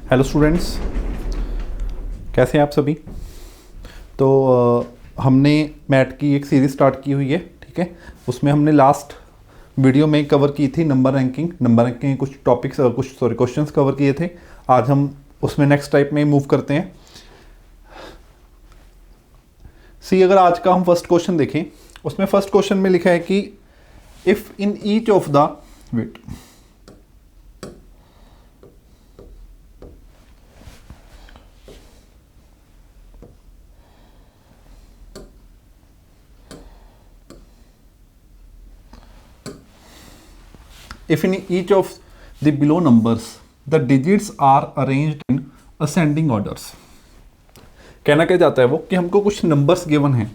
Hello students, कैसे हैं आप सभी। तो हमने मैथ की एक सीरीज़ स्टार्ट की हुई है, ठीक है। उसमें हमने लास्ट वीडियो में कवर की थी नंबर रैंकिंग कुछ टॉपिक्स क्वेश्चंस कवर किए थे। आज हम उसमें नेक्स्ट टाइप में मूव करते हैं। अगर आज का हम फर्स्ट क्वेश्चन देखें, उसमें फर्स्ट क्वेश्चन में लिखा है कि if in each of the weight if in each of the below numbers the digits are arranged in ascending orders। कहना क्या चाहता है वो कि हमको कुछ नंबर्स गिवन हैं,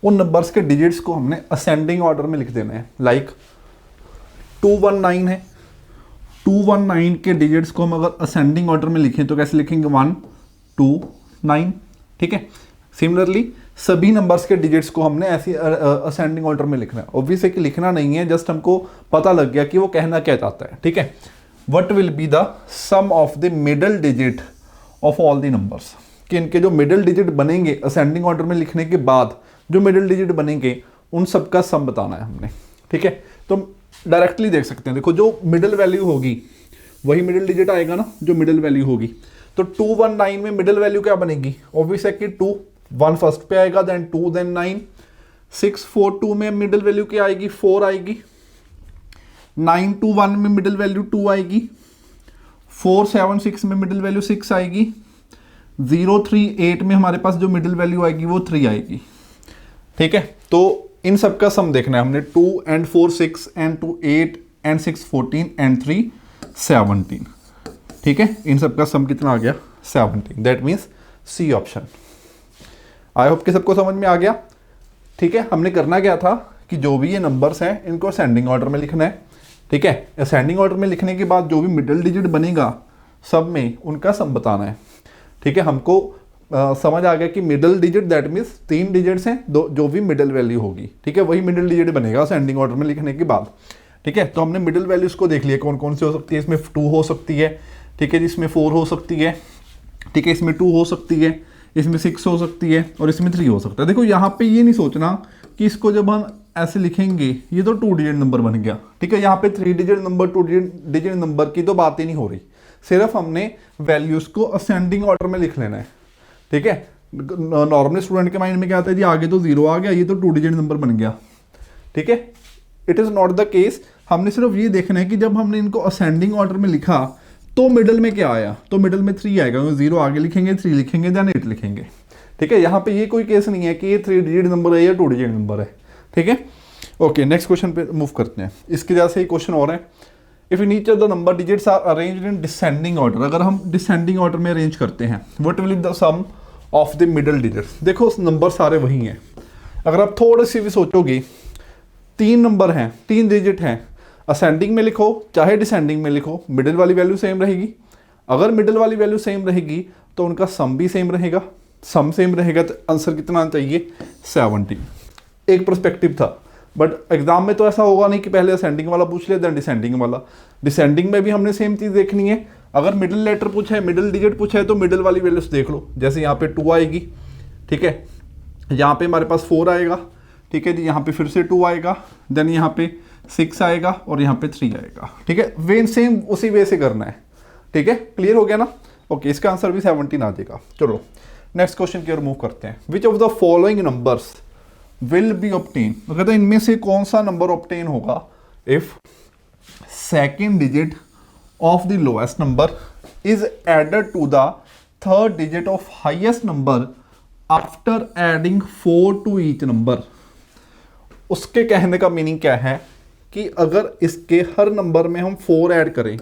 उन नंबर्स के डिजिट्स को हमने असेंडिंग ऑर्डर में लिख देना है। लाइक 219 है, 219 के डिजिट्स को हम अगर असेंडिंग ऑर्डर में लिखें तो कैसे लिखेंगे 1 2 9, ठीक है। सिमिलरली सभी नंबर्स के डिजिट्स को हमने ऐसी असेंडिंग ऑर्डर में लिखना है। ऑब्वियस है कि लिखना नहीं है, जस्ट हमको पता लग गया कि वो कहना क्या चाहता है, ठीक है। What will be the sum of the middle digit of all the numbers, कि इनके जो मिडल डिजिट बनेंगे असेंडिंग ऑर्डर में लिखने के बाद जो मिडल डिजिट बनेंगे उन सबका सम बताना है हमने, ठीक है। तो डायरेक्टली देख सकते हैं, देखो जो मिडल वैल्यू होगी वही मिडल डिजिट आएगा ना, जो मिडल वैल्यू होगी। तो 219 में मिडल वैल्यू क्या बनेगी, ऑब्वियस है कि 2 1 फर्स्ट पे आएगा, देन 2 देन 9। 642 में मिडल वैल्यू क्या आएगी, 4 आएगी। 921 में मिडल वैल्यू 2 आएगी। 476 में मिडल वैल्यू 6 आएगी। 038 में हमारे पास जो मिडल वैल्यू आएगी वो 3 आएगी, ठीक है। तो इन सब का सम देखना है हमने, 2 and 4 6 and 2 8 and 6 14 and 3 17, ठीक है। इन सब का सम कितना आ गया 17, that means C option. I hope कि सबको समझ में आ गया, ठीक है। हमने करना क्या था कि जो भी ये नंबर्स हैं इनको असेंडिंग ऑर्डर में लिखना है, ठीक है। असेंडिंग ऑर्डर में लिखने के बाद जो भी मिडल डिजिट बनेगा सब में उनका सम बताना है, ठीक है। हमको समझ आ गया कि middle digit that means 3 digits हैं, दो जो भी मिडल वैल्यू होगी, ठीक है, वही मिडल डिजिट बनेगा असेंडिंग ऑर्डर में लिखने के बाद, ठीक है। तो हमने मिडल वैल्यूज को देख लिया कौन कौन सी हो सकती है। इसमें 2 हो सकती है, ठीक है, जिसमें 4 हो सकती है, ठीक है, इसमें 2 हो सकती है, इसमें 6 हो सकती है और इसमें 3 हो सकता है। देखो यहाँ पे ये नहीं सोचना कि इसको जब हम ऐसे लिखेंगे ये तो 2 डिजिट नंबर बन गया, ठीक है। यहाँ पे 3 डिजिट नंबर 2 डिजिट नंबर की तो बात ही नहीं हो रही, सिर्फ हमने वैल्यूज को असेंडिंग ऑर्डर में लिख लेना है, ठीक है। नॉर्मल स्टूडेंट के माइंड में क्या आता है जी, आगे तो 0 आ गया, ये तो 2 डिजिट नंबर बन गया, ठीक है। It is not the case. हमने सिर्फ ये देखना है कि जब हमने इनको असेंडिंग ऑर्डर में लिखा तो मिडल में क्या आया, तो मिडल में 3 आएगा, 0 आगे लिखेंगे, 3 लिखेंगे, देन 8 लिखेंगे, ठीक है। यहाँ पे ये कोई केस नहीं है कि ये 3 डिजिट नंबर है या 2 डिजिट नंबर है, ठीक है। ओके, नेक्स्ट क्वेश्चन पे मूव करते हैं। इसके जैसे ही क्वेश्चन और है, if in each of the number digits are arranged in descending order, अगर हम डिसेंडिंग ऑर्डर में अरेंज करते हैं, what will be the sum of the middle digits. देखो नंबर सारे वही हैं, अगर आप थोड़ी सी भी सोचोगे 3 नंबर हैं, 3 डिजिट हैं, असेंडिंग में लिखो चाहे डिसेंडिंग में लिखो, मिडिल वाली वैल्यू सेम रहेगी। अगर मिडिल वाली वैल्यू सेम रहेगी तो उनका सम भी सेम रहेगा, सम सेम रहेगा तो आंसर कितना आना चाहिए 17। एक पर्सपेक्टिव था, बट एग्जाम में तो ऐसा होगा नहीं कि पहले असेंडिंग वाला पूछ लिया देन डिसेंडिंग वाला। डिसेंडिंग में भी हमने सेम चीज़ देखनी है। अगर मिडिल लेटर पूछा है, मिडिल डिजिट पूछा है तो मिडिल वाली वैल्यूज देख लो, जैसे यहाँ पे 2 आएगी, ठीक है, यहाँ पे हमारे पास 4 आएगा, ठीक है जी, यहाँ पे फिर से 2 आएगा, देन यहाँ पे 6 आएगा और यहाँ पे 3 आएगा, ठीक है। वे सेम उसी वे से करना है, ठीक है। क्लियर हो गया ना। ओके, इसका आंसर भी 17 आ जाएगा। चलो नेक्स्ट क्वेश्चन की ओर मूव करते हैं। Which of the following numbers will be obtain, कहते हैं इनमें से कौन सा नंबर ऑब्टेन होगा if second digit of the lowest number is added to the third digit of highest number after adding 4 to each number. उसके कहने का मीनिंग क्या है कि अगर इसके हर नंबर में हम 4 ऐड करें,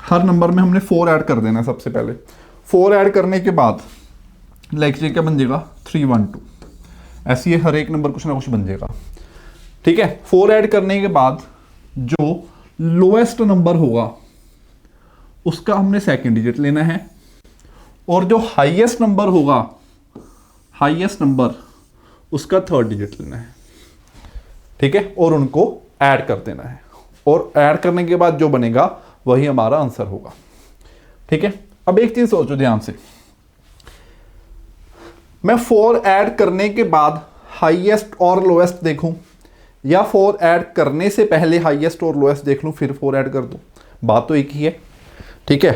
हर नंबर में हमने 4 ऐड कर देना है। सबसे पहले 4 ऐड करने के बाद लाइक ये क्या बन जाएगा 312, ऐसे ही हर एक नंबर कुछ ना कुछ बन जाएगा, ठीक है। 4 ऐड करने के बाद जो लोएस्ट नंबर होगा उसका हमने सेकंड डिजिट लेना है और जो हाईएस्ट नंबर होगा, हाईएस्ट नंबर उसका थर्ड डिजिट लेना है, ठीक है, और उनको ऐड कर देना है। और ऐड करने के बाद जो बनेगा वही हमारा आंसर होगा। ठीक है, अब एक चीज सोचो ध्यान से, मैं 4 ऐड करने के बाद हाईएस्ट और लोएस्ट देखूं या 4 ऐड करने से पहले हाईएस्ट और लोएस्ट देख लूं फिर 4 ऐड कर दूं, बात तो एक ही है। ठीक है,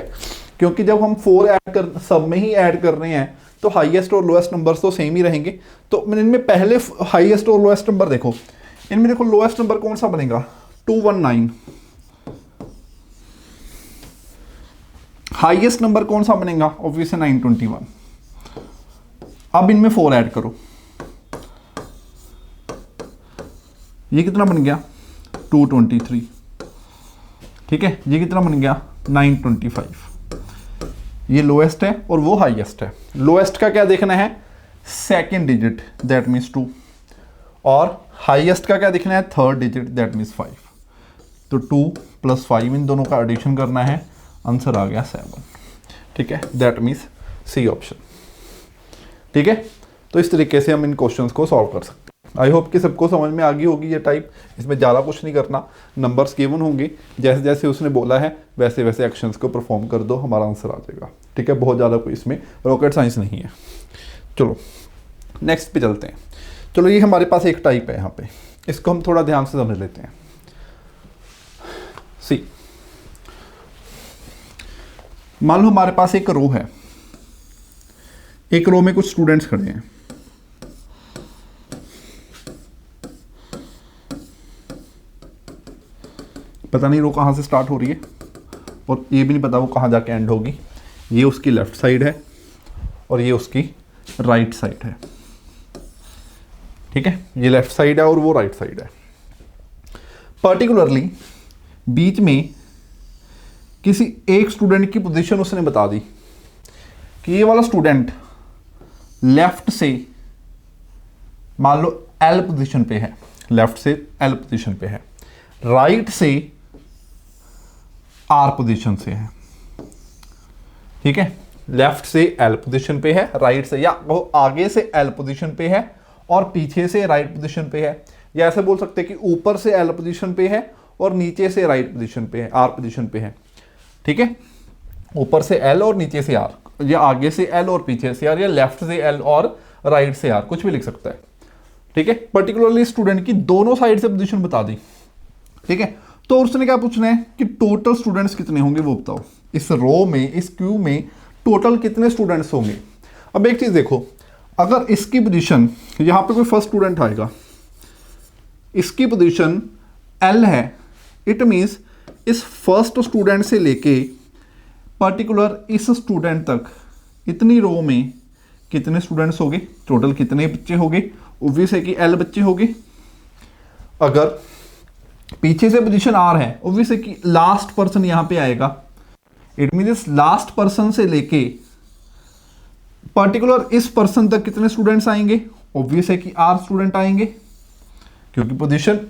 क्योंकि जब हम 4 ऐड कर सब में ही ऐड कर रहे हैं तो हाईएस्ट और लोएस्ट नंबर्स तो सेम ही रहेंगे। तो इनमें पहले हाईएस्ट और लोएस्ट नंबर देखो, इनमें देखो लोएस्ट नंबर कौन सा बनेगा 219, हाईएस्ट नंबर कौन सा बनेगा ऑब्वियसली 921। अब इनमें 4 ऐड करो, ये कितना बन गया 223। ठीक है, ये कितना बन गया 925। ये लोएस्ट है और वो हाईएस्ट है। लोएस्ट का क्या देखना है सेकंड डिजिट दैट मीन्स 2, और हाईएस्ट का क्या देखना है थर्ड डिजिट दैट मीन्स 5। तो 2 + 5 इन दोनों का एडिशन करना है, आंसर आ गया 7। ठीक है, दैट मीन्स सी ऑप्शन। ठीक है, तो इस तरीके से हम इन क्वेश्चंस को सॉल्व कर सकते हैं। आई होप कि सबको समझ में आ गई होगी ये टाइप। इसमें ज़्यादा कुछ नहीं करना, नंबर्स गिवन होंगे, जैसे जैसे उसने बोला है वैसे वैसे एक्शंस को परफॉर्म कर दो, हमारा आंसर आ जाएगा। ठीक है, बहुत ज़्यादा कोई इसमें रॉकेट साइंस नहीं है। चलो नेक्स्ट पे चलते हैं। चलो ये हमारे पास एक टाइप है यहाँ पे, इसको हम थोड़ा ध्यान से समझ लेते हैं। सी, मान लो हमारे पास एक रो है, एक रो में कुछ स्टूडेंट्स खड़े हैं। पता नहीं रो कहाँ से स्टार्ट हो रही है और ये भी नहीं पता वो कहाँ जाके एंड होगी। ये उसकी लेफ्ट साइड है और ये उसकी राइट साइड है। ठीक है, ये लेफ्ट साइड है और वो राइट साइड है। पर्टिकुलरली बीच में किसी एक स्टूडेंट की पोजीशन उसने बता दी कि ये वाला स्टूडेंट लेफ्ट से मान लो एल पोजीशन पे है, लेफ्ट से एल पोजीशन पे है, राइट से आर पोजीशन से है। ठीक है, लेफ्ट से एल पोजीशन पे है, राइट से या वो आगे से एल पोजीशन पे है और पीछे से राइट पोजीशन पे है, या ऐसे बोल सकते हैं कि ऊपर से एल पोजीशन पे है और नीचे से राइट पोजीशन पे है, आर पोजीशन पे है। ठीक है, ऊपर से एल और नीचे से आर, या आगे से एल और पीछे से आर, या लेफ्ट से एल और राइट से आर, कुछ भी लिख सकता है। ठीक है, पर्टिकुलरली स्टूडेंट की दोनों साइड से पोजीशन बता दी। ठीक है, तो उसने क्या पूछना है कि टोटल स्टूडेंट्स कितने होंगे वो बताओ, इस रो में इस क्यू में टोटल कितने स्टूडेंट्स होंगे। अब एक चीज देखो, अगर इसकी पोजीशन यहां पे कोई फर्स्ट स्टूडेंट आएगा, इसकी पोजीशन एल है, इट मींस इस फर्स्ट स्टूडेंट से लेके पर्टिकुलर इस स्टूडेंट तक इतनी रो में कितने स्टूडेंट्स होंगे, टोटल कितने बच्चे होंगे, ऑब्वियस है कि एल बच्चे होंगे। अगर पीछे से पोजीशन आर है, ऑब्वियस है कि लास्ट पर्सन यहां पे आएगा, इट मींस लास्ट पर्सन से लेके पर्टिकुलर इस पर्सन तक कितने स्टूडेंट्स आएंगे, ऑब्वियस है कि आर स्टूडेंट आएंगे, क्योंकि पोजीशन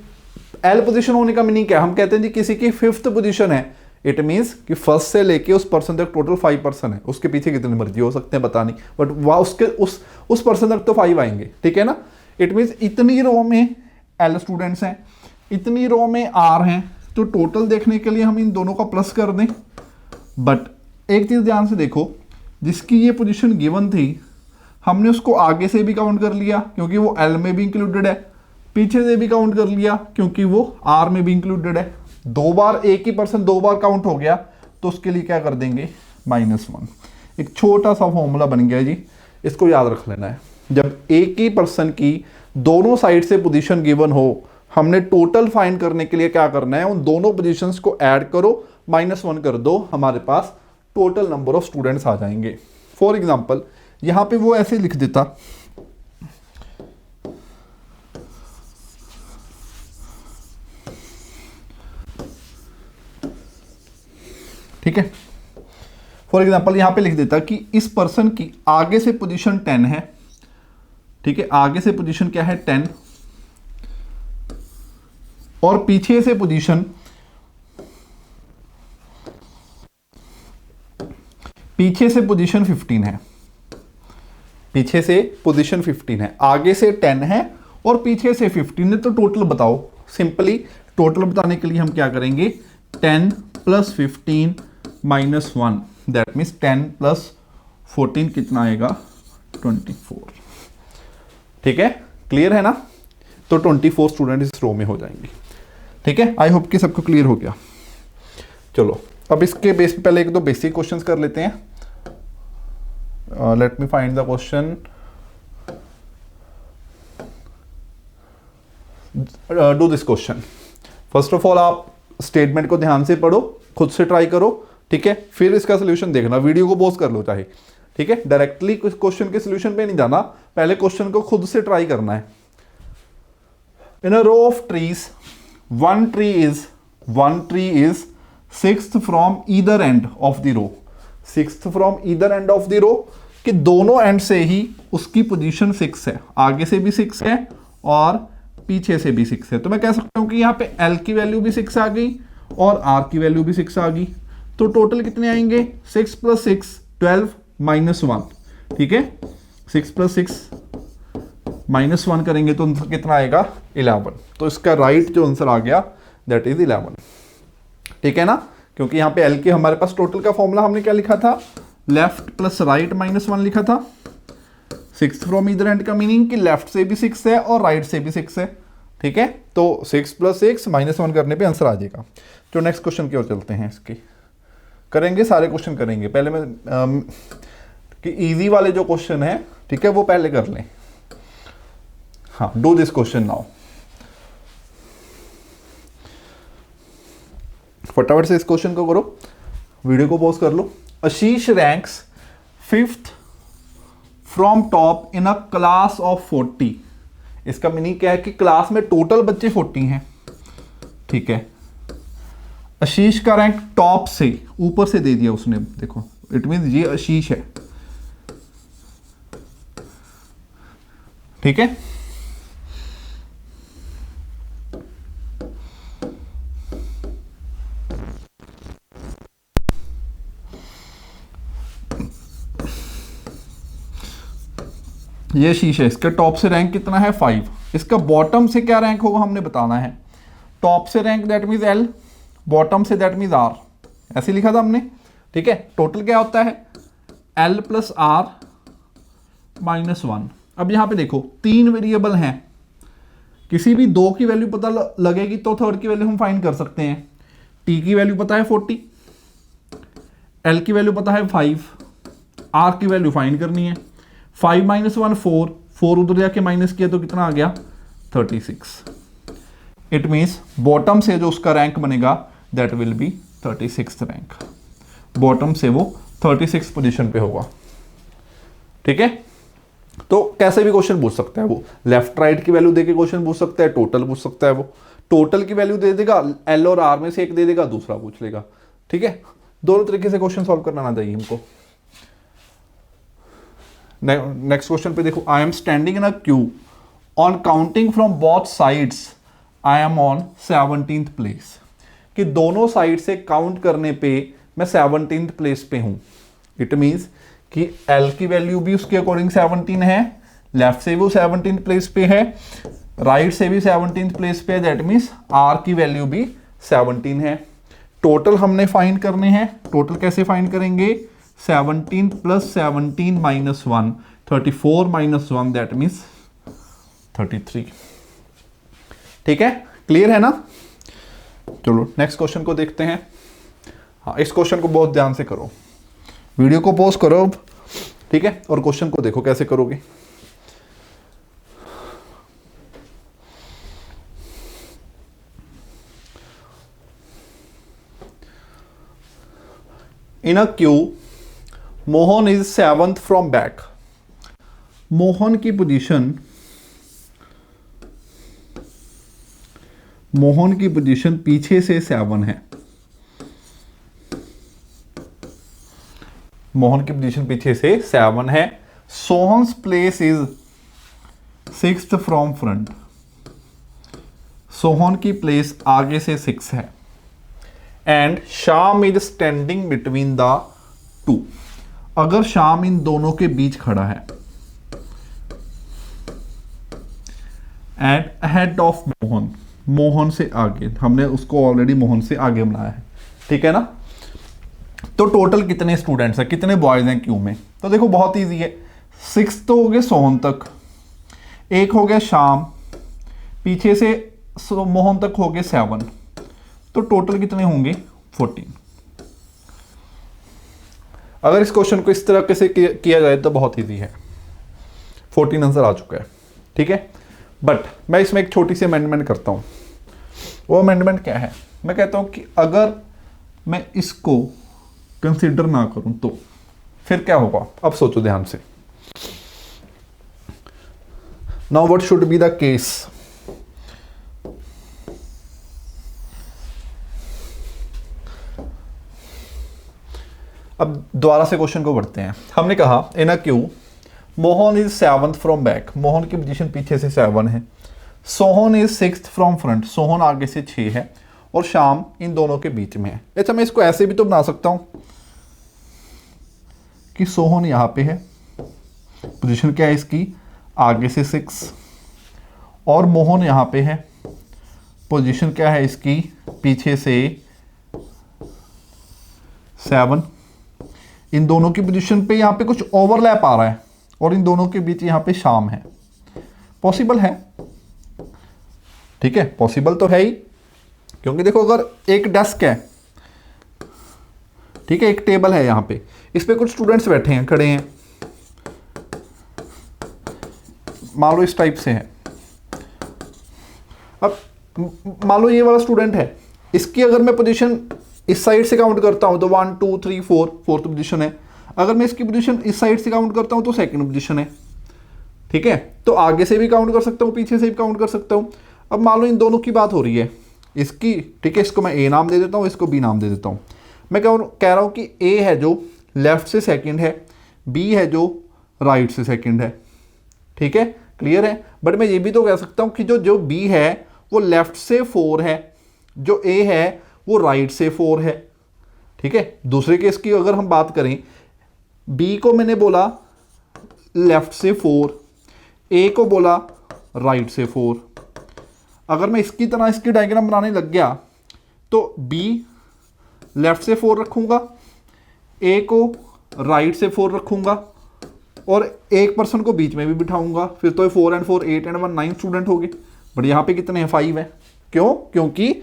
एल पोजीशन होने का मीनिंग क्या है, हम कहते हैं जी किसी की 5th पोजीशन है, इट मींस कि फर्स्ट से लेके उस पर्सन तक टोटल 5 पर्सन है, उसके पीछे कितने मर्जी हो सकते हैं पता नहीं, बट वह उसके उस पर्सन तक तो 5 आएंगे। ठीक है ना, इट मींस इतनी रो में एल स्टूडेंट्स हैं, इतनी रो में आर हैं, तो टोटल देखने के लिए हम इन दोनों का प्लस कर दें। बट एक चीज ध्यान से देखो, जिसकी ये पोजीशन गिवन थी हमने उसको आगे से भी काउंट कर लिया क्योंकि वो एल में भी इंक्लूडेड है, पीछे से भी काउंट कर लिया क्योंकि वो आर में भी इंक्लूडेड है। 2 बार एक ही पर्सन 2 बार काउंट हो गया तो उसके लिए क्या कर देंगे -1। एक छोटा सा फॉर्मूला बन गया जी, इसको याद रख लेना है। जब एक ही पर्सन की दोनों साइड से पोजीशन गिवन हो, हमने टोटल फाइंड करने के लिए क्या करना है, उन दोनों पोजीशंस को ऐड करो, -1 कर दो, हमारे पास टोटल नंबर ऑफ स्टूडेंट्स आ जाएंगे। फॉर एग्जांपल यहां पे वो ऐसे लिख देता, ठीक है, फॉर एग्जांपल यहां पे लिख देता कि इस पर्सन की आगे से पोजीशन 10 है, ठीक है, आगे से पोजीशन क्या है 10, और पीछे से पोजीशन 15 है, पीछे से पोजीशन 15 है, आगे से 10 है और पीछे से 15 है, तो टोटल बताओ। सिंपली टोटल बताने के लिए हम क्या करेंगे, 10 plus 15 minus 1, that means 10 plus 14 कितना आएगा, 24। ठीक है, क्लियर है ना। तो 24 स्टूडेंट इस रो में हो जाएंगे। ठीक है, आई होप कि सबको क्लियर हो गया। चलो अब इसके बेस पे पहले एक दो बेसिक क्वेश्चंस कर लेते हैं। Let me find the question. Do this question. First of all आप स्टेटमेंट को ध्यान से पढ़ो, खुद से ट्राई करो, ठीक है, फिर इसका सोल्यूशन देखना, वीडियो को पॉज कर लो चाहे, ठीक है, डायरेक्टली कुछ क्वेश्चन के सोल्यूशन पे नहीं जाना, पहले क्वेश्चन को खुद से ट्राई करना है। In a row of trees one tree is sixth from either end of the row, sixth from either end of the row कि दोनों एंड से ही उसकी पोजीशन 6 है, आगे से भी 6 है और पीछे से भी 6 है। तो मैं कह सकता हूं कि यहाँ पे L की वैल्यू भी 6 आ गई और R की वैल्यू भी 6 आ गई। तो टोटल कितने आएंगे, 6 प्लस 6 12 माइनस 1, ठीक है, 6 प्लस 6 माइनस 1 करेंगे तो कितना आएगा, 11। तो इसका राइट जो आंसर आ गया दैट इज 11। ठीक है ना, क्योंकि यहाँ पे एल के हमारे पास टोटल का फॉर्मूला हमने क्या लिखा था, लेफ्ट प्लस राइट माइनस 1 लिखा था। 6 फ्रॉम इधर एंड का मीनिंग कि लेफ्ट से भी 6 है और राइट से भी 6 है। ठीक है, तो 6 प्लस 6 माइनस 1 करने पे आंसर आ जाएगा। तो नेक्स्ट क्वेश्चन की ओर चलते हैं, इसके करेंगे, सारे क्वेश्चन करेंगे। पहले मैं कि इजी वाले जो क्वेश्चन है, ठीक है, वो पहले कर लें। हाँ, डू दिस क्वेश्चन नाउ। फटाफट से इस क्वेश्चन को करो, वीडियो को पॉज कर लो। Ashish ranks 5th from top in a class of 40। इसका मीनिंग क्या है कि क्लास में टोटल बच्चे 40 हैं। ठीक है, आशीष का रैंक टॉप से, ऊपर से दे दिया उसने, देखो इट मीन ये आशीष है। ठीक है, ये शीश है, इसका टॉप से रैंक कितना है 5। इसका बॉटम से क्या रैंक होगा हमने बताना है। टॉप से rank that means L, bottom say that means R, ऐसे लिखा था हमने। ठीक है, टोटल क्या होता है L प्लस R माइनस 1। अब यहां पे देखो 3 वेरिएबल हैं, किसी भी 2 की वैल्यू पता लगेगी तो थर्ड की वैल्यू हम फाइंड कर सकते हैं। T की वैल्यू पता है 40, L की वैल्यू पता है 5, R की वैल्यू फाइंड करनी है। 5 माइनस 1 4, 4 उधर जाके माइनस किया तो कितना आ गया 36। इट मीन्स बॉटम से जो उसका रैंक बनेगा that will B 36th rank. Bottom से वो 36 पोजीशन पे होगा। ठीक है, तो कैसे भी क्वेश्चन पूछ सकता है वो, लेफ्ट राइट की वैल्यू देके क्वेश्चन पूछ सकता है, टोटल पूछ सकता है वो। टोटल की वैल्यू दे देगा, L और R में से एक दे देगा, दूसरा पूछ लेगा। ठीक है, दोनों तरीके से क्वेश्चन सॉल्व करना आना चाहिए हमको। नेक्स्ट क्वेश्चन पे देखो, I am standing in a Q on counting from both sides I am on 17th place. कि दोनों साइड से काउंट करने पे मैं 17th प्लेस पे हूं। इट मींस कि L की वैल्यू भी उसके अकॉर्डिंग 17 है, लेफ्ट से भी वो 17th प्लेस पे है, राइट से भी 17th प्लेस पे है, दैट मींस R की वैल्यू भी 17 है। टोटल हमने फाइंड करने हैं। टोटल कैसे फाइंड करेंगे, 17 plus 17 minus 1, 34 minus 1 that means 33। ठीक है, क्लियर है ना। चलो नेक्स्ट क्वेश्चन को देखते हैं। हाँ, इस क्वेश्चन को बहुत ध्यान से करो, वीडियो को पॉज करो अब, ठीक है, और क्वेश्चन को देखो कैसे करोगे। In a queue Mohan is 7th from back. Mohan की पोजीशन पीछे से 7 है। मोहन की पोजीशन पीछे से 7 है। Sohan's place is 6th from front. Sohan की प्लेस आगे से 6 है। And Shyam is standing between the 2। अगर श्याम इन दोनों के बीच खड़ा है, and ahead of Mohan, Mohan से आगे, हमने उसको ऑलरेडी मोहन से आगे बनाया है, ठीक है ना। तो टोटल कितने स्टूडेंट्स हैं, कितने बॉयज हैं क्यू में, तो देखो बहुत इजी है। 6 तो हो गए सोहन तक, एक हो गया श्याम, पीछे से मोहन तक हो गए 7, तो टोटल कितने होंगे 14। अगर इस क्वेश्चन को इस तरह से किया जाए तो बहुत इजी है, 14 आंसर आ चुका है, ठीक है। बट मैं इसमें एक छोटी सी अमेंडमेंट करता हूं। वो अमेंडमेंट क्या है, मैं कहता हूं कि अगर मैं इसको कंसीडर ना करूं तो फिर क्या होगा, अब सोचो ध्यान से। Now what should be the case, अब दोबारा से क्वेश्चन को पढ़ते हैं। हमने कहा in a queue Mohan is 7th from back, Mohan की पोजीशन पीछे से 7 है। Sohan is 6th from front, Sohan आगे से 6 है, और शाम इन दोनों के बीच में है। अच्छा मैं इसको ऐसे भी तो बना सकता हूं कि सोहन यहां पे है, पोजीशन क्या है इसकी आगे से 6, और मोहन यहां पे है, पोजीशन क्या है इसकी पीछे से 7। इन दोनों की पोजीशन पे यहां पे कुछ ओवरलैप आ रहा है, और इन दोनों के बीच यहां पे शाम है। पॉसिबल है, ठीक है, पॉसिबल तो है ही, क्योंकि देखो अगर एक डेस्क है, ठीक है, एक टेबल है यहां पे, इस पे कुछ स्टूडेंट्स बैठे हैं, खड़े हैं, मान लो इस टाइप से है। अब मान लो ये वाला स्टूडेंट है, इसकी अगर मैं पोजीशन इस साइड से काउंट करता हूं तो 1 2 3 4 फोर्थ पोजीशन है। अगर मैं इसकी पोजीशन इस साइड से काउंट करता हूं तो सेकंड पोजीशन है, ठीक है। तो आगे से भी काउंट कर सकता हूं, पीछे से भी काउंट कर सकता हूं। अब मान लो इन दोनों की बात हो रही है, इसकी, ठीक है, इसको मैं ए नाम दे देता हूं, इसको बी नाम दे देता हूं। मैं कह रहा हूं कि ए है जो लेफ्ट से सेकंड है, बी है जो राइट से सेकंड है, ठीक है, क्लियर है। बट मैं ये भी तो कह सकता हूं कि जो बी है वो लेफ्ट से 4 है, जो ए है वो राइट से 4 है, ठीक है। दूसरे केस की अगर हम बात करें, बी को मैंने बोला लेफ्ट से 4, ए को बोला राइट से 4। अगर मैं इसकी तरह इसकी डायग्राम बनाने लग गया तो बी लेफ्ट से 4 रखूंगा, ए को राइट से 4 रखूंगा, और एक पर्सन को बीच में भी बिठाऊंगा, फिर तो 4 and 4 8 and 1 9 स्टूडेंट हो गए। बट यहाँ पे कितने हैं 5 है, क्यों, क्योंकि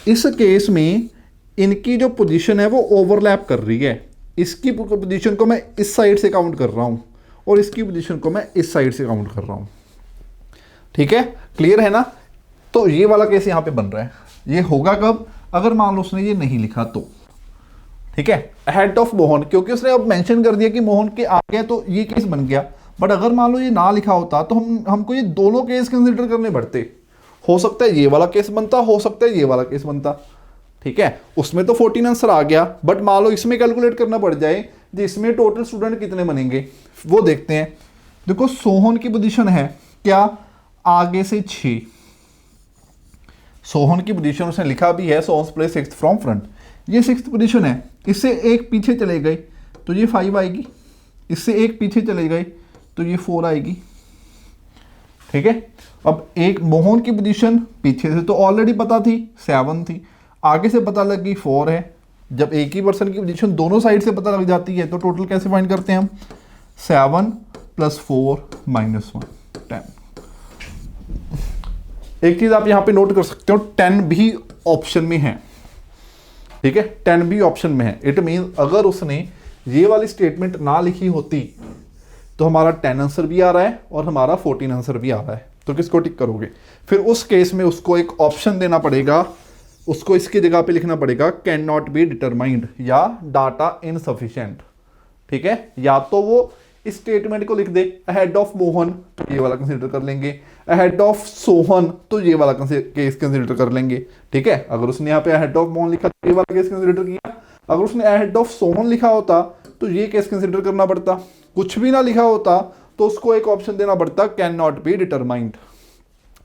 इस केस में इनकी जो पोजीशन है वो ओवरलैप कर रही है। इसकी पोजीशन को मैं इस साइड से काउंट कर रहा हूँ और इसकी पोजीशन को मैं इस साइड से काउंट कर रहा हूँ, ठीक है, क्लियर है ना। तो ये वाला केस यहाँ पे बन रहा है। ये होगा कब, अगर मान लो उसने ये नहीं लिखा तो, ठीक है, अहेड ऑफ मोहन, क्योंकि उसने अब मेंशन कर दिया कि मोहन के आगे है तो ये केस बन गया। बट अगर मान लो ये ना लिखा होता तो हमको ये दोनों केस कंसिडर करने पड़ते। हो सकता है ये वाला केस बनता, हो सकता है ये वाला केस बनता, ठीक है। उसमें तो 14 आंसर आ गया, बट मान लो इसमें कैलकुलेट करना पड़ जाए जिसमें टोटल स्टूडेंट कितने बनेंगे, वो देखते हैं। देखो सोहन की पोजीशन है क्या, आगे से 6, सोहन की पोजीशन उसने लिखा भी है, Sohan place 6th from front, ये 6th पोजीशन है। इससे एक पीछे चले गए तो ये 5 आएगी, इससे एक पीछे चले गए तो ये 4 आएगी, ठीक है। अब एक मोहन की पोजीशन पीछे से तो ऑलरेडी पता थी 7 थी, आगे से पता लग गई 4 है। जब एक ही पर्सन की पोजीशन दोनों साइड से पता लग जाती है तो टोटल कैसे फाइंड करते हैं हम, 7 + 4 - 1 10। एक चीज आप यहां पे नोट कर सकते हो, 10 भी ऑप्शन में है, ठीक है, 10 भी ऑप्शन में है। इट मीन अगर उसने ये वाली स्टेटमेंट ना लिखी होती तो हमारा 10 आंसर भी आ रहा है और हमारा 14 आंसर भी आ रहा है, तो किसको टिक करोगे। फिर उस केस में उसको एक ऑप्शन देना पड़ेगा, उसको इसकी जगह पे लिखना पड़ेगा कैन नॉट बी डिटरमाइंड या डाटा इनसफिशिएंट, ठीक है। या तो वो इस स्टेटमेंट को लिख दे अहेड ऑफ मोहन, तो ये वाला कंसीडर कर लेंगे, अहेड ऑफ सोहन तो ये वाला केस कंसीडर कर लेंगे, ठीक है। अगर उसने यहाँ पे अहेड ऑफ मोहन लिखा तो ये वाला केस कंसीडर किया, अगर उसने अहेड ऑफ सोहन लिखा होता तो ये केस कंसीडर करना पड़ता, कुछ भी ना लिखा होता तो उसको एक ऑप्शन देना पड़ता कैन नॉट बी डिटरमाइंड,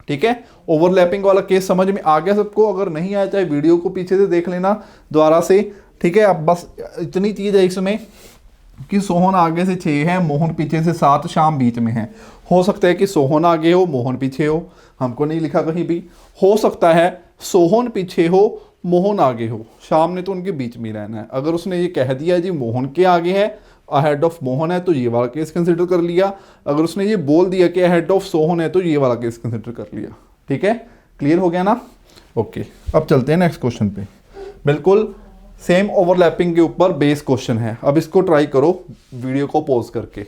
ठीक है। ओवरलैपिंग वाला केस समझ में आ गया सबको, अगर नहीं आया चाहे वीडियो को पीछे से देख लेना दोबारा से, ठीक है। अब बस इतनी चीज है इसमें कि सोहन आगे से 6 है, मोहन पीछे से 7, शाम बीच में है। हो सकता है कि सोहन आगे हो मोहन पीछे हो, हमको नहीं लिखा कहीं भी। हो सकता है सोहन पीछे हो मोहन आगे हो, शाम ने तो उनके बीच में ही रहना है। अगर उसने ये कह दिया जी मोहन के आगे है, अहेड ऑफ मोहन है, तो ये वाला केस कंसिडर कर लिया। अगर उसने ये बोल दिया कि अहेड ऑफ सोहन है, तो ये वाला केस कंसिडर कर लिया। ठीक है, क्लियर हो गया ना? ओके, अब चलते हैं नेक्स्ट क्वेश्चन पे। बिल्कुल सेम ओवरलैपिंग के ऊपर बेस क्वेश्चन है। अब इसको ट्राई करो वीडियो को पॉज करके।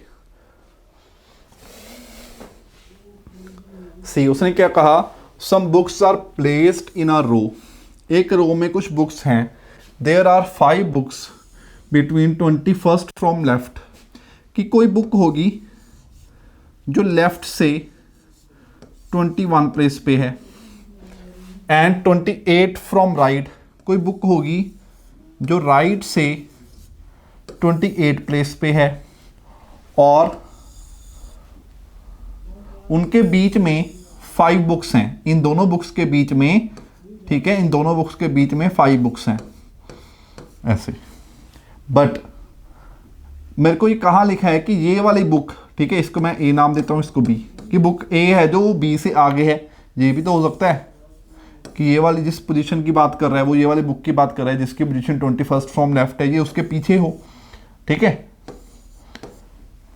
सी, उसने क्या कहा, some books are placed in a row. एक रो में कुछ बुक्स हैं। There are 5 books between 21st from left, कि कोई बुक होगी जो लेफ्ट से 21 प्लेस पे है, एंड 28 फ्रॉम राइट, कोई बुक होगी जो राइट से 28 प्लेस पे है, और उनके बीच में 5 बुक्स हैं। इन दोनों बुक्स के बीच में, ठीक है, इन दोनों बुक्स के बीच में 5 बुक्स हैं ऐसे। बट मेरे को ये कहाँ लिखा है कि ये वाली बुक, ठीक है, इसको मैं ए नाम देता हूँ, इसको बी, कि बुक ए है जो बी से आगे है। ये भी तो हो सकता है कि ये वाली जिस पोजीशन की बात कर रहा है वो ये वाली बुक की बात कर रहा है जिसकी पोजीशन 21st फ्रॉम लेफ्ट है, ये उसके पीछे हो। ठीक है,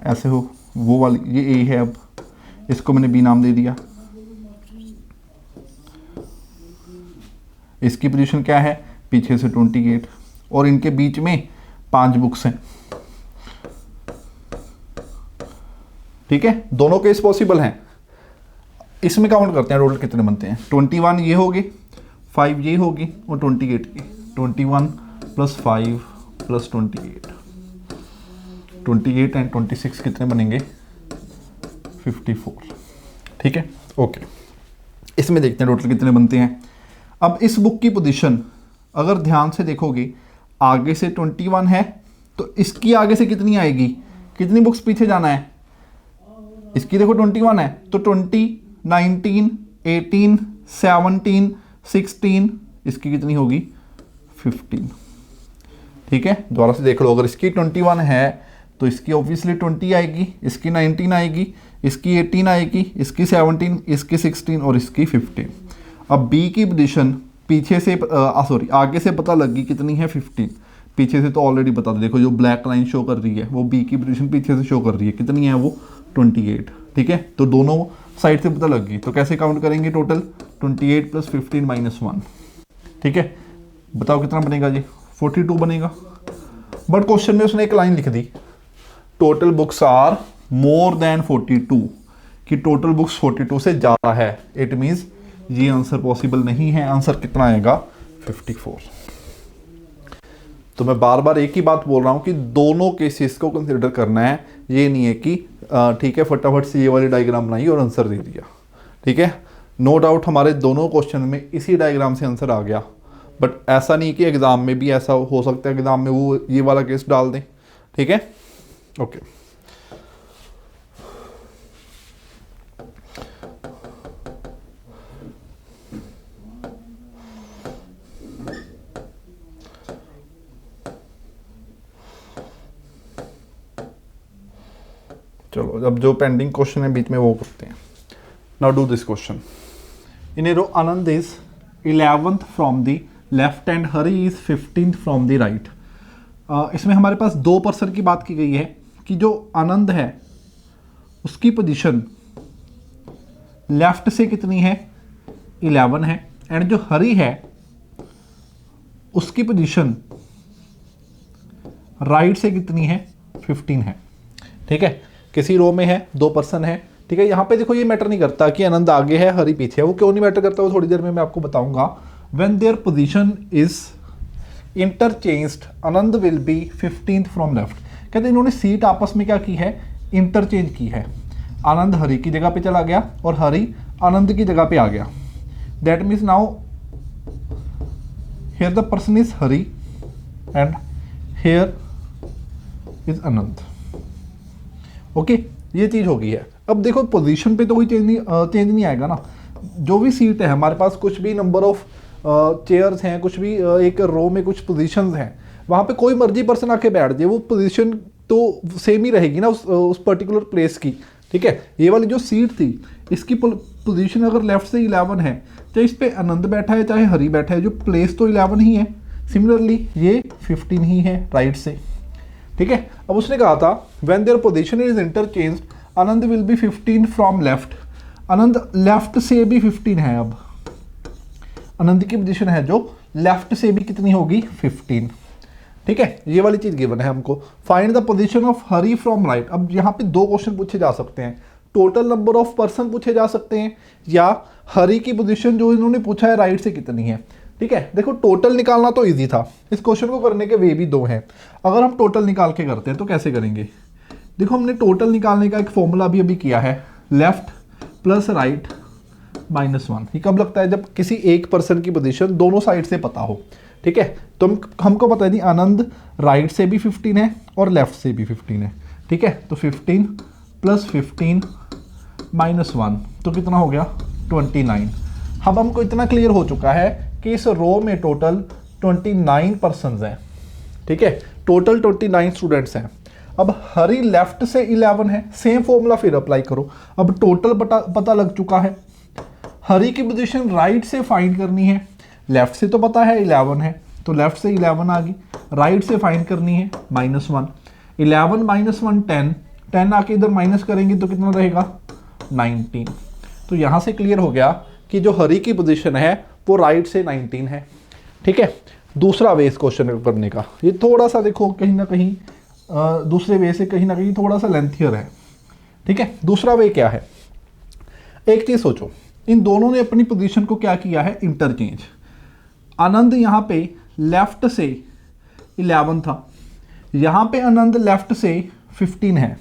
ऐसे हो, वो वाली ये ए है, अब इसको मैंने बी नाम दे दिया। इसकी पोजीशन क्या है, पीछे से 28, और इनके बीच में 5 बुक्स हैं। ठीक है, दोनों केस पॉसिबल हैं। इसमें काउंट करते हैं टोटल कितने बनते हैं। 21 ये होगी, 5 ये होगी, और 28 ये। 21 + 5 + 28, 28 एंड 26 कितने बनेंगे, 54। ठीक है, ओके, इसमें देखते हैं टोटल कितने बनते हैं। अब इस बुक की पोजीशन अगर ध्यान से देखोगे, आगे से 21 है, तो इसकी आगे से कितनी आएगी, कितनी बुक्स पीछे जाना है, इसकी देखो 21 है, तो 20, 19, 18, 17, 16, इसकी कितनी होगी, 15। ठीक है, दोबारा से देख लो, अगर इसकी 21 है तो इसकी ऑब्वियसली 20 आएगी, इसकी 19 आएगी, इसकी 18 आएगी, इसकी 17, इसकी 16 और इसकी 15। अब बी की पोजीशन पीछे से सॉरी आगे से पता लगी कितनी है, 15। पीछे से तो ऑलरेडी बता दे, देखो जो ब्लैक लाइन शो कर रही है वो बी की पोजीशन पीछे से शो कर रही है, कितनी है वो, 28। ठीक है, तो दोनों साइड से पता लग गई। तो कैसे काउंट करेंगे, टोटल 28 + 15 - 1। ठीक है, बताओ कितना बनेगा जी, 42 बनेगा। बट क्वेश्चन में उसने एक लाइन लिख दी, total books are more than 42, कि टोटल बुक्स 42 से ज़्यादा है। इट मीन्स ये आंसर पॉसिबल नहीं है। आंसर कितना आएगा, 54। तो मैं बार बार एक ही बात बोल रहा हूँ कि दोनों केसेस को कंसिडर करना है। ये नहीं है कि ठीक है फटाफट से ये वाली डायग्राम बनाई और आंसर दे दिया। ठीक है, नो डाउट हमारे दोनों क्वेश्चन में इसी डायग्राम से आंसर आ गया, बट ऐसा नहीं कि एग्ज़ाम में भी ऐसा हो सकता है, एग्ज़ाम में वो ये वाला केस डाल दें। ठीक है, ओके। चलो, अब जो पेंडिंग क्वेश्चन है बीच में वो करते हैं। Now do this question. In a row Anand is 11th from the left and Hari is 15th from the right. इसमें हमारे पास 2 पर्सन की बात की गई है कि जो आनंद है उसकी पोजीशन लेफ्ट से कितनी है, 11 है, एंड जो हरी है उसकी पोजीशन राइट से कितनी है, 15 है। ठीक है, किसी रो में है, 2 पर्सन है। ठीक है, यहाँ पे देखो ये मैटर नहीं करता कि आनंद आगे है हरी पीछे है, वो क्यों नहीं मैटर करता वो थोड़ी देर में मैं आपको बताऊंगा। When their position is interchanged Anand will be 15th from left. कहते हैं इन्होंने सीट आपस में क्या की है, इंटरचेंज की है। आनंद हरी की जगह पे चला गया और हरी आनंद की जगह पे आ गया। That means now here the person is Hari and here is Anand. Okay, ये चीज़ हो गई है। अब देखो पोजीशन पे तो कोई चेंज नहीं आएगा ना। जो भी सीट है हमारे पास, कुछ भी नंबर ऑफ चेयर्स हैं, कुछ भी एक रो में कुछ पोजीशंस हैं, वहाँ पे कोई मर्जी पर्सन आके बैठ जाए, वो पोजीशन तो सेम ही रहेगी ना उस पर्टिकुलर प्लेस की। ठीक है, ये वाली जो सीट थी इसकी पोजीशन अगर लेफ्ट से 11 है, चाहे इस पे आनंद बैठा है चाहे हरी बैठा है, जो प्लेस तो 11 ही है, सिमिलरली ये 15 ही है राइट से। ठीक है, अब उसने कहा था when their position is interchanged Anand will be 15 from left. Anand left से भी 15 है, अब आनंद की पोजीशन है जो लेफ्ट से भी कितनी होगी 15। ठीक है, ये वाली चीज गिवन है हमको। Find the position of Hari from right. अब यहाँ पे दो क्वेश्चन पूछे जा सकते हैं, टोटल नंबर ऑफ पर्सन पूछे जा सकते हैं या हरी की पोजीशन जो इन्होंने पूछा है राइट से कितनी है। ठीक है, देखो टोटल निकालना तो इजी था, इस क्वेश्चन को करने के वे भी दो हैं। अगर हम टोटल निकाल के करते हैं तो कैसे करेंगे, देखो हमने टोटल निकालने का एक फॉर्मूला अभी किया है, लेफ्ट प्लस राइट -1। ये कब लगता है, जब किसी एक पर्सन की पोजीशन दोनों साइड से पता हो। ठीक है, तो हमको पता है नहीं आनंद राइट से भी 15 है और लेफ्ट से भी 15 है। ठीक है, तो 15 + 15 -1 तो कितना हो गया 29। अब हमको इतना क्लियर हो चुका है कि इस रो में टोटल 29 पर्सन्स हैं। ठीक है, टोटल 29 स्टूडेंट्स हैं। अब हरी लेफ्ट से 11 है, सेम फॉर्मूला फिर अप्लाई करो। अब टोटल पता लग चुका है, हरी की पोजीशन राइट से फाइंड करनी है, लेफ्ट से तो पता है 11 है तो लेफ्ट से 11 आ गई, राइट से फाइंड करनी है -1। 11 - 1 10, 10 आके इधर माइनस करेंगे तो कितना रहेगा 19। तो यहाँ से क्लियर हो गया कि जो हरी की पोजीशन है वो राइट से 19 है। ठीक है, दूसरा वे इस क्वेश्चन को करने का, ये थोड़ा सा देखो कहीं ना कहीं दूसरे वे से कहीं ना कहीं थोड़ा सा लेंथियर है। ठीक है, दूसरा वे क्या है, एक चीज सोचो, इन दोनों ने अपनी पोजीशन को क्या किया है इंटरचेंज। आनंद यहाँ पे लेफ्ट से 11 था, यहाँ पे आनंद लेफ्ट से 15 है।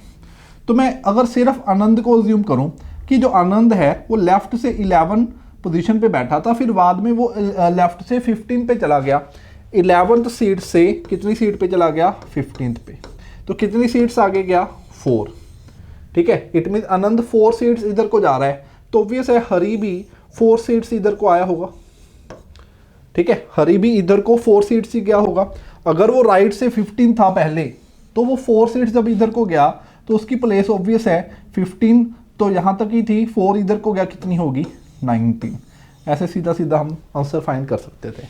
तो मैं अगर सिर्फ आनंद को अज्यूम करूं कि जो आनंद है वो लेफ्ट से 11 पोजीशन पे बैठा था, फिर बाद में वो लेफ्ट से 15 पे चला गया, 11th सीट से कितनी सीट पे चला गया 15th पे, तो कितनी सीट्स आगे गया 4। ठीक है, इट मीन आनंद 4 सीट्स इधर को जा रहा है, तो ऑब्वियस है हरी भी 4 सीट्स इधर को आया होगा। ठीक है, हरी भी इधर को 4 सीट्स ही गया होगा। अगर वो राइट से 15 था पहले, तो वो 4 सीट्स जब इधर को गया तो उसकी प्लेस ऑब्वियस है 15 तो यहाँ तक ही थी, 4 इधर को गया कितनी होगी 19। ऐसे सीधा सीधा हम आंसर फाइंड कर सकते थे।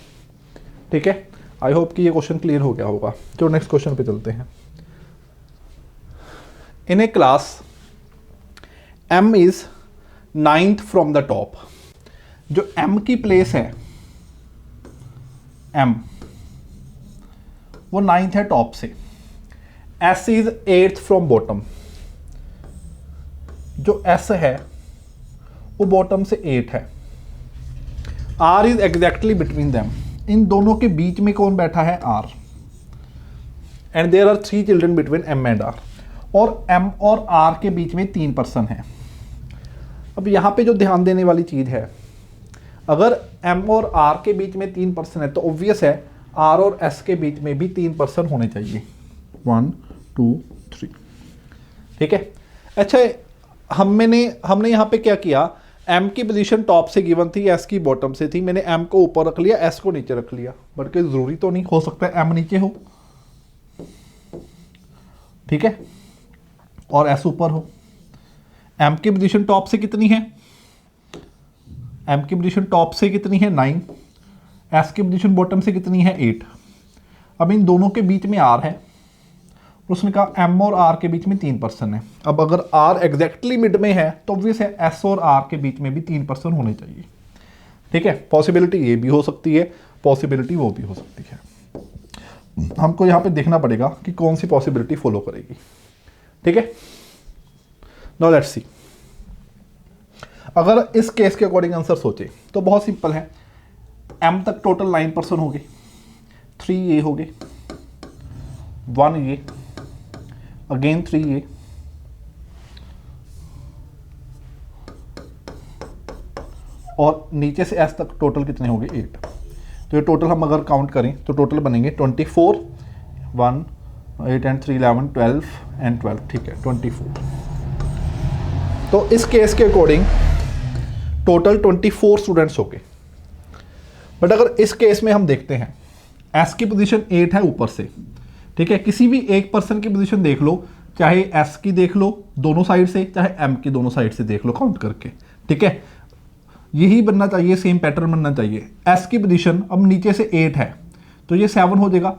ठीक है, आई होप कि ये क्वेश्चन क्लियर हो गया होगा। तो नेक्स्ट क्वेश्चन पे चलते हैं। In a class m is 9th from the top. जो m की प्लेस है m वो 9th है टॉप से। s is 8th from bottom. जो s है वो बॉटम से 8 है। r is exactly between them. इन दोनों के बीच में कौन बैठा है r। And there are 3 children between m and r। और m और r के बीच में 3 पर्सन है। अब यहाँ पे जो ध्यान देने वाली चीज है, अगर m और r के बीच में 3 पर्सन है तो ऑब्वियस है r और s के बीच में भी 3 पर्सन होने चाहिए, 1 2 3। ठीक है, अच्छा हमने यहाँ पे क्या किया, m की पोजीशन टॉप से गिवन थी, s की बॉटम से थी, मैंने m को ऊपर रख लिया, s को नीचे रख लिया, बल्कि जरूरी तो नहीं, हो सकता है m नीचे हो, ठीक है, और s ऊपर हो। m की पोजीशन टॉप से कितनी है, m की पोजीशन टॉप से कितनी है 9, s की पोजीशन बॉटम से कितनी है 8। अब इन दोनों के बीच में r है, उसने कहा m और r के बीच में 3 पर्सन है। अब अगर r एग्जैक्टली मिड में है तो ऑब्वियस है s और r के बीच में भी 3 पर्सन होने चाहिए। ठीक है, पॉसिबिलिटी ये भी हो सकती है, पॉसिबिलिटी वो भी हो सकती है। हमको यहाँ पे देखना पड़ेगा कि कौन सी पॉसिबिलिटी फॉलो करेगी। ठीक है, नाउ लेट्स सी। अगर इस केस के अकॉर्डिंग आंसर सोचे तो बहुत सिंपल है, m तक टोटल 9 पर्सन हो गए, 3 ये हो गए, 1 ये, अगेन 3 ये, और नीचे से s तक टोटल कितने हो गए 8। तो ये टोटल हम अगर काउंट करें तो टोटल बनेंगे 24, 1 8 एंड 3 11 12 एंड 12। ठीक है, 24। तो इस केस के अकॉर्डिंग टोटल 24 स्टूडेंट्स हो गए। बट अगर इस केस में हम देखते हैं s की पोजीशन 8 है ऊपर से। ठीक है, किसी भी एक पर्सन की पोजीशन देख लो, चाहे s की देख लो दोनों साइड से, चाहे m की दोनों साइड से देख लो काउंट करके। ठीक है, यही बनना चाहिए, सेम पैटर्न बनना चाहिए। एस की पोजीशन अब नीचे से 8 है तो ये 7 हो जाएगा,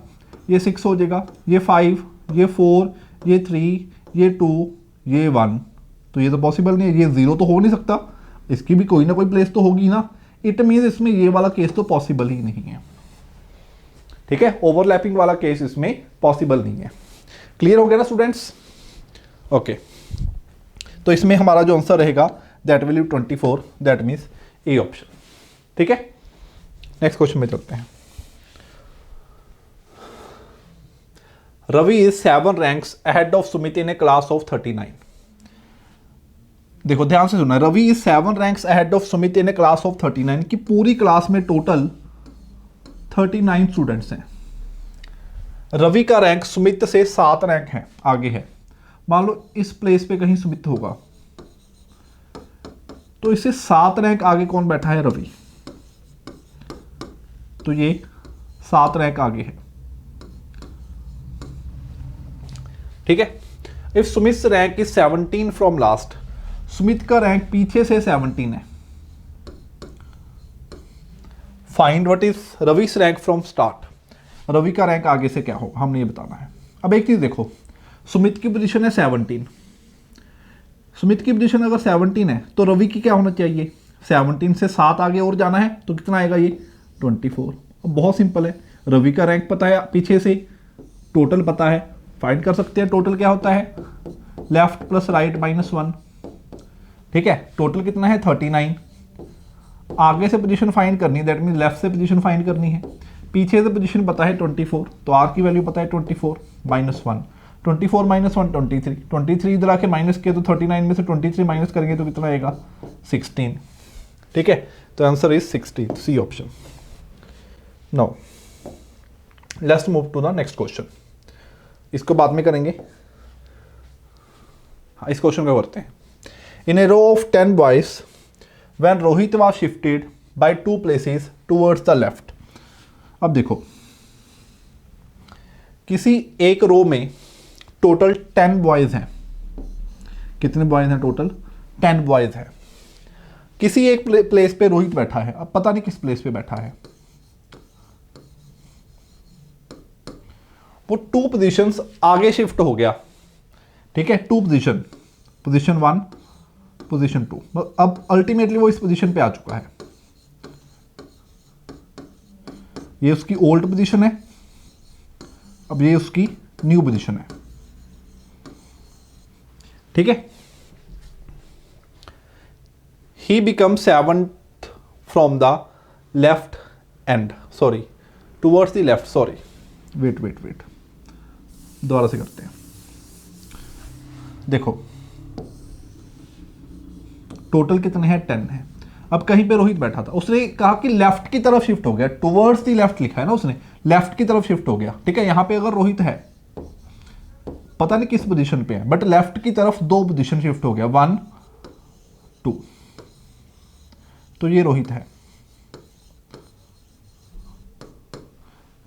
ये 6 हो जाएगा, ये 5, ये 4, ये 3, ये 2, ये 1। तो ये तो पॉसिबल नहीं है, ये 0 तो हो नहीं सकता, इसकी भी कोई ना कोई प्लेस तो होगी ना। इट मीन इसमें ये वाला केस तो पॉसिबल ही नहीं है। ठीक है, ओवरलैपिंग वाला केस इसमें पॉसिबल नहीं है। क्लियर हो गया ना स्टूडेंट्स? ओके, तो इसमें हमारा जो आंसर रहेगा that will be 24, that means A option. ठीक है, नेक्स्ट क्वेश्चन में चलते हैं। Ravi is 7 ranks ahead of Sumit in a class of 39। देखो ध्यान से सुना, Ravi is 7 ranks ahead of Sumit in a class of 39 की पूरी क्लास में टोटल 39 स्टूडेंट्स हैं। रवि का रैंक सुमित से 7 रैंक है आगे है। मान लो इस प्लेस पे कहीं सुमित होगा तो इससे 7 रैंक आगे कौन बैठा है? रवि। तो ये 7 रैंक आगे है। ठीक है, इफ सुमित रैंक इज 17 फ्रॉम लास्ट, सुमित का रैंक पीछे से 17 है। Find what is Ravi's rank from start, Ravi का रैंक आगे से क्या होगा हमने ये बताना है। अब एक चीज देखो, सुमित की पोजीशन है 17, सुमित की पोजीशन अगर 17 है तो रवि की क्या होना चाहिए? 17 से 7 आगे और जाना है तो कितना आएगा? ये 24। अब बहुत सिंपल है, रवि का रैंक पता है, पीछे से टोटल पता है, फाइंड कर सकते हैं। टोटल क्या होता है? Left plus right -1। ठीक है, टोटल कितना है? 39। आगे से पोजीशन फाइंड करनी है, दैट मीन लेफ्ट से पोजीशन फाइंड करनी है। पीछे से पोजीशन पता है 24, तो आर की वैल्यू पता है 24 -1, 24 -1 23, 23 इधर आके माइनस किया तो 39 में से 23 माइनस करेंगे तो कितना आएगा? 16। ठीक है, तो answer is 16, C option. Now let's move to the next question. इसको बाद में करेंगे, हाँ इस क्वेश्चन को करते हैं। In a row of 10 boys when Rohit was shifted by 2 places towards the left. अब देखो, किसी एक रो में टोटल 10 बॉयज हैं। कितने बॉयज हैं टोटल? 10 बॉयज हैं। किसी एक प्लेस पे रोहित बैठा है, अब पता नहीं किस प्लेस पे बैठा है। वो 2 पोजीशंस आगे शिफ्ट हो गया। ठीक है, 2 पोजीशन, पोजीशन 1, पोजीशन 2। अब अल्टीमेटली वो इस पोजीशन पे आ चुका है। ये उसकी ओल्ड पोजीशन है, अब ये उसकी न्यू पोजीशन है। ठीक है, he become 7th from the left end, sorry towards the left, sorry wait दोबारा से करते हैं। देखो टोटल कितने हैं? 10 है। अब कहीं पे रोहित बैठा था, उसने कहा कि लेफ्ट की तरफ शिफ्ट हो गया, टुवर्ड्स दी लेफ्ट लिखा है ना उसने, लेफ्ट की तरफ शिफ्ट हो गया। ठीक है, यहां पे अगर रोहित है, पता नहीं किस पोजीशन पे है, बट लेफ्ट की तरफ 2 पोजीशन शिफ्ट हो गया, 1 2, तो ये रोहित है।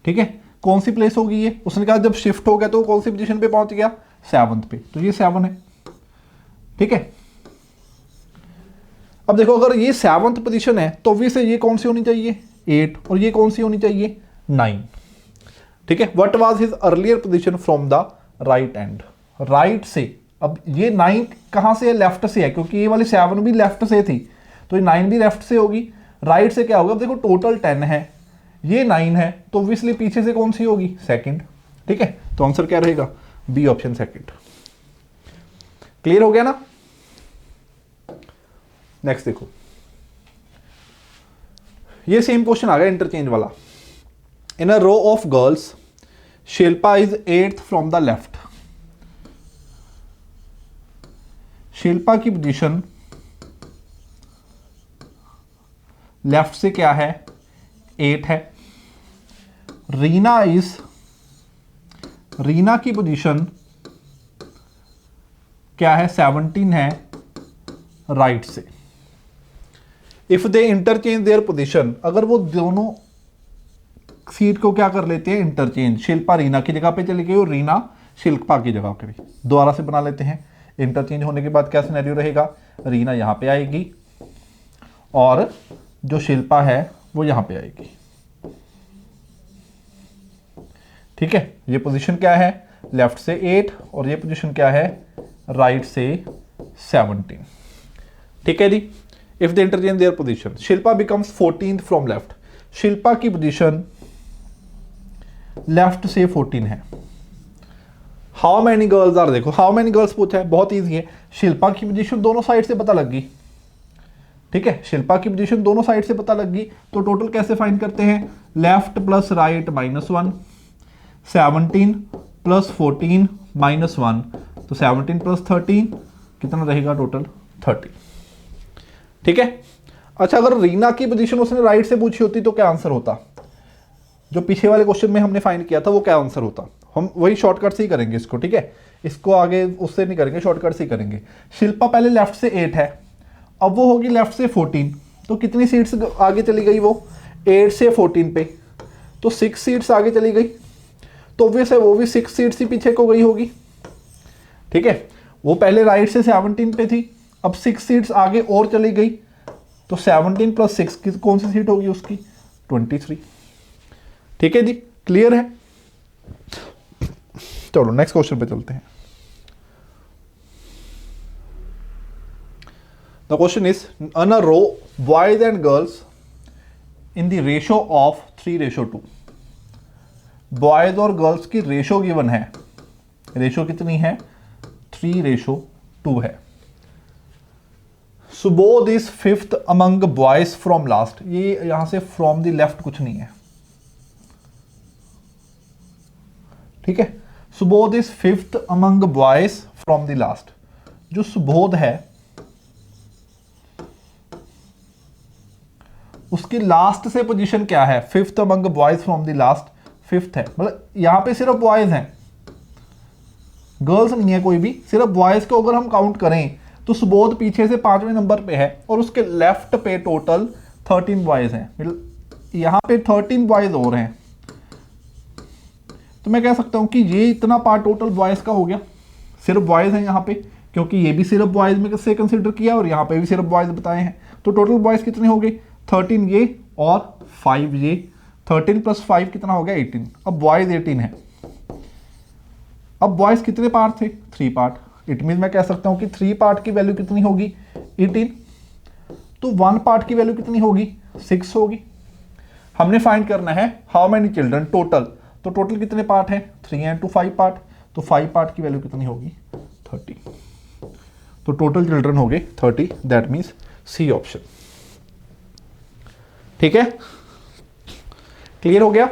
ठीक है, कौन सी प्लेस होगी ये? उसने कहा जब शिफ्ट हो गया तो कौन सी पोजीशन पे पहुंच गया? 7th पे, तो ये 7 है। ठीक है, अब देखो अगर ये 7th पोजीशन है तो ऑब्वियस है ये कौन सी होनी चाहिए? 8, और ये कौन सी होनी चाहिए? 9। ठीक है, what was his earlier position from the right and, right से। अब ये 9 कहां से है? लेफ्ट से है, क्योंकि ये वाली 7 भी लेफ्ट से थी, तो ये 9 भी लेफ्ट से होगी। राइट से क्या होगा? अब देखो टोटल 10 है, ये 9 है, तो ऑब्वियसली पीछे से कौन सी होगी? सेकंड। ठीक है, तो आंसर क्या रहेगा? B option, second. क्लियर हो गया ना? नेक्स्ट देखो, ये सेम क्वेश्चन आ गया इंटरचेंज वाला। In a row of girls Shilpa is 8th from the left. Shilpa की पोजीशन लेफ्ट से क्या है? 8 है। रीना की पोजीशन क्या है? 17 है राइट से। If they interchange their position, अगर वो दोनों सीट को क्या कर लेते हैं? इंटरचेंज। शिल्पा रीना की जगह पे चली गई और रीना शिल्पा की जगह पे। दोबारा से बना लेते हैं। इंटरचेंज होने के बाद क्या सिनेरियो रहेगा? रीना यहां पे आएगी और जो शिल्पा है वो यहाँ पे आएगी। ठीक है, ये पोजीशन क्या है, लेफ्ट से 8 और ये पोजीशन क्या है, राइट से 17। ठीक है जी। If the interchange their position, Shilpa becomes 14th from left. Shilpa की पोजीशन लेफ्ट से 14 है। हाउ मैनी गर्ल्स आर, देखो हाउ मैनी गर्ल्स पूछा है, बहुत ईजी है। शिल्पा की पोजीशन दोनों साइड से पता लग गई। ठीक है, शिल्पा की पोजीशन दोनों साइड से पता लग गई, तो टोटल कैसे फाइंड करते हैं, लेफ्ट प्लस राइट -1, 17 प्लस 14 -1, तो 17 प्लस 13 कितना रहेगा, टोटल 30। ठीक है। अच्छा, अगर रीना की पोजीशन उसने राइट से पूछी होती तो क्या आंसर होता, जो पीछे वाले क्वेश्चन में हमने फाइंड किया था वो क्या आंसर होता। हम वही शॉर्टकट से ही करेंगे इसको। ठीक है, इसको आगे उससे नहीं करेंगे, शॉर्टकट से ही करेंगे। शिल्पा पहले लेफ्ट से 8 है, अब वो होगी लेफ्ट से 14, तो कितनी सीट्स आगे चली गई, वो 8 से 14 पे, तो 6 सीट्स आगे चली गई, तो ऑब्वियस है वो भी 6 सीट्स ही पीछे को गई होगी। ठीक है, वो पहले राइट से 17 पे थी, अब 6 सीट्स आगे और चली गई, तो 17 प्लस 6 की कौन सी सीट होगी उसकी, 23। ठीक है जी, क्लियर है। चलो नेक्स्ट क्वेश्चन पे चलते हैं। The question is, on a row boys and girls in the ratio of 3:2। Boys और गर्ल्स की रेशो गिवन है, रेशो कितनी है, 3:2 है। Subodh is 5th among boys from last, ये यहां से फ्रॉम द लेफ्ट कुछ नहीं है। ठीक है, Subodh is 5th among boys from the last. जो सुबोध है उसकी लास्ट से पोजीशन क्या है, 5th among boys from the last 5th है, मतलब यहां पे सिर्फ बॉयज हैं, गर्ल्स नहीं है कोई भी, सिर्फ बॉयज को अगर हम काउंट करें तो सुबोध पीछे से 5वें नंबर पे है और उसके लेफ्ट पे टोटल 13 बॉयज हैं, यहां पे 13 बॉयज और हैं, तो मैं कह सकता हूं कि ये इतना पार्ट टोटल बॉयज का हो गया, सिर्फ बॉयज हैं यहां पे, क्योंकि ये भी सिर्फ बॉयज में से कंसीडर किया और यहां पे भी सिर्फ बॉयज बताए हैं, तो टोटल बॉयज कितने हो गए, 13 ये और 5 ये, 13 प्लस 5 कितना हो गया, 18। अब बॉयज 18 है। अब बॉयज कितने पार्ट थे, 3 पार्ट। इट मीन मैं कह सकता हूं कि 3 पार्ट की वैल्यू कितनी होगी, 18, तो 1 पार्ट की वैल्यू कितनी होगी, 6 होगी। हमने फाइंड करना है हाउ मेनी चिल्ड्रन टोटल, तो टोटल कितने पार्ट हैं, 3 × 5 पार्ट, तो 5 पार्ट की वैल्यू कितनी होगी, 30, तो टोटल चिल्ड्रन हो गए 30, दैट मीन्स सी ऑप्शन। ठीक है, क्लियर हो गया।